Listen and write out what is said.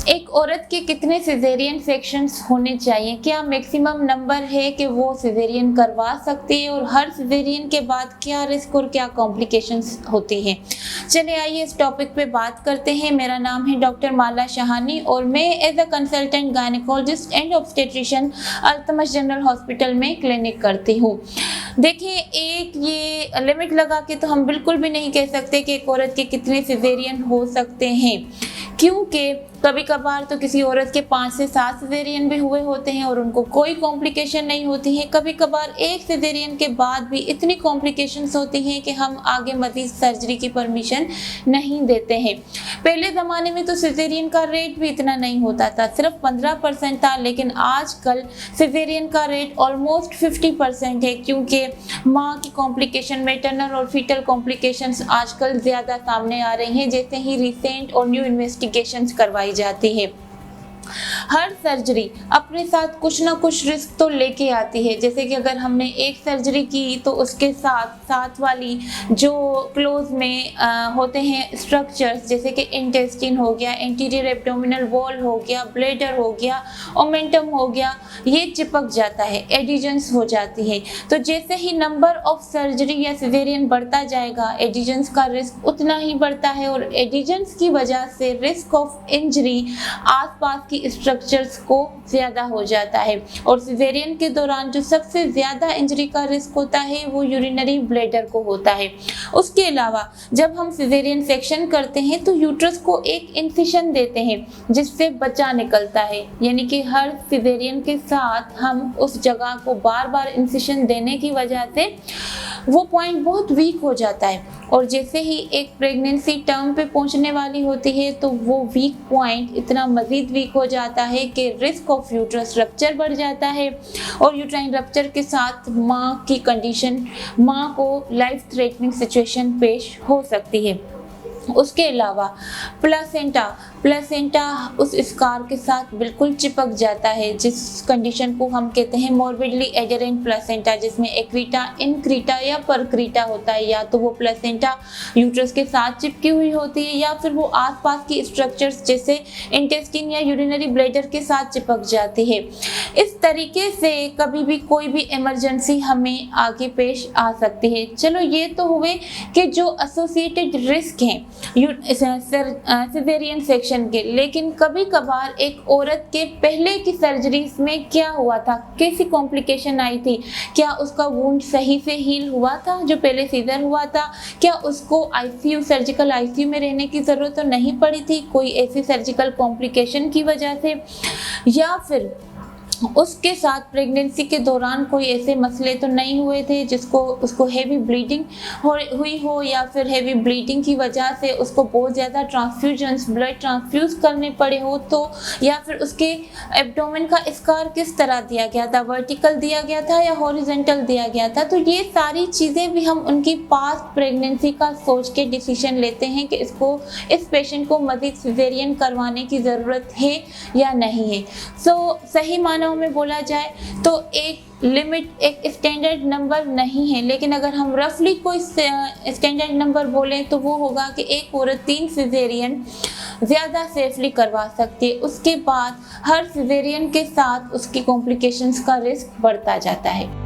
एक औरत के कितने सिजेरियन सेक्शंस होने चाहिए? क्या मैक्सिमम नंबर है कि वो सिजेरियन करवा सकती है और हर सिजेरियन के बाद क्या रिस्क और क्या कॉम्प्लिकेशंस होती हैं? चलिए आइए इस टॉपिक पे बात करते हैं। मेरा नाम है डॉक्टर माला शाहानी और मैं as a consultant gynaecologist and obstetrician Altamash General Hospital में क्लिनिक करती हूँ। देखिए, एक ये लिमिट लगा के तो हम बिल्कुल भी नहीं कह सकते कि एक औरत के कितने सिजेरियन हो सकते हैं, क्योंकि कभी कभार तो किसी औरत के 5 से 7 सिजेरियन भी हुए होते हैं और उनको कोई कॉम्प्लिकेशन नहीं होती है। कभी कभार एक सिजेरियन के बाद भी इतनी कॉम्प्लिकेशंस होती हैं कि हम आगे मजीद सर्जरी की परमिशन नहीं देते हैं। पहले ज़माने में तो सिजेरियन का रेट भी इतना नहीं होता था, सिर्फ 15% था, लेकिन आजकल सिजेरियन का रेट ऑलमोस्ट 50% है, क्योंकि माँ की कॉम्प्लिकेशन, मैटरनल और फीटल कॉम्प्लिकेशंस आजकल ज़्यादा सामने आ रही हैं, जैसे ही रिसेंट और न्यू इन्वेस्टिगेशंस करवाई जाती है। हर सर्जरी अपने साथ कुछ ना कुछ रिस्क तो लेके आती है। जैसे कि अगर हमने एक सर्जरी की तो उसके साथ वाली जो क्लोज में होते हैं स्ट्रक्चर्स, जैसे कि इंटेस्टिन हो गया, एंटीरियर एब्डोमिनल वॉल हो गया, ब्लैडर हो गया, ओमेंटम हो गया, ये चिपक जाता है, एडिजेंस हो जाती है। तो जैसे ही नंबर ऑफ सर्जरी या सिजेरियन बढ़ता जाएगा, एडिजेंस का रिस्क उतना ही बढ़ता है और एडिजेंस की वजह से रिस्क ऑफ इंजरी आसपास की स्ट्रक्चर्स को ज़्यादा हो जाता है। और सिजेरियन के दौरान जो सबसे ज़्यादा इंजरी का रिस्क होता है वो यूरिनरी ब्लैडर को होता है। उसके अलावा जब हम सिजेरियन सेक्शन करते हैं तो यूट्रस को एक इंसिशन देते हैं जिससे बच्चा निकलता है, यानी कि हर सिजेरियन के साथ हम उस जगह को बार बार इंसिशन देने की वजह से वो पॉइंट बहुत वीक हो जाता है और जैसे ही एक प्रेगनेंसी टर्म पे पहुंचने वाली होती है तो वो वीक पॉइंट इतना मज़ीद वीक हो जाता है कि रिस्क ऑफ यूट्रस रप्चर बढ़ जाता है और यूट्राइन रप्चर के साथ माँ की कंडीशन, माँ को लाइफ थ्रेटनिंग सिचुएशन पेश हो सकती है। उसके अलावा प्लासेंटा उस स्कार के साथ बिल्कुल चिपक जाता है, जिस कंडीशन को हम कहते हैं मॉर्बिडली एडहेरेंट प्लासेंटा, जिसमें एक्रीटा, इनक्रीटा या परक्रीटा होता है। या तो वो प्लासेंटा यूट्रस के साथ चिपकी हुई होती है या फिर वो आसपास की स्ट्रक्चर्स जैसे इंटेस्टिन या यूरिनरी ब्लैडर के साथ चिपक जाती है। इस तरीके से कभी भी कोई भी इमरजेंसी हमें आगे पेश आ सकती है। चलो, ये तो हुए कि जो एसोसिएटेड रिस्क हैं सिजेरियन सेक्शन के, लेकिन कभी कभार एक औरत के पहले की सर्जरीज में क्या हुआ था, कैसी कॉम्प्लिकेशन आई थी, क्या उसका वुंड सही से हील हुआ था जो पहले सीजर हुआ था, क्या उसको आईसीयू, सर्जिकल आईसीयू में रहने की ज़रूरत तो नहीं पड़ी थी कोई ऐसी सर्जिकल कॉम्प्लिकेशन की वजह से, या फिर उसके साथ प्रेगनेंसी के दौरान कोई ऐसे मसले तो नहीं हुए थे जिसको उसको हेवी ब्लीडिंग हुई हो, या फिर हेवी ब्लीडिंग की वजह से उसको बहुत ज़्यादा ट्रांसफ्यूजन्स, ब्लड ट्रांसफ्यूज करने पड़े हो तो, या फिर उसके एब्डोमेन का स्कार किस तरह दिया गया था, वर्टिकल दिया गया था या हॉरिजेंटल दिया गया था। तो ये सारी चीज़ें भी हम उनकी पास्ट प्रेगनेंसी का सोच के डिसीजन लेते हैं कि इस पेशेंट को मज़ीद सिजेरियन करवाने की ज़रूरत है या नहीं है। सही मानों में बोला जाए तो एक लिमिट, एक स्टैंडर्ड नंबर नहीं है, लेकिन अगर हम रफली कोई स्टैंडर्ड नंबर बोलें तो वो होगा कि एक औरत 3 सिजेरियन ज़्यादा सेफली करवा सकती है। उसके बाद हर सिजेरियन के साथ उसकी कॉम्प्लिकेशंस का रिस्क बढ़ता जाता है।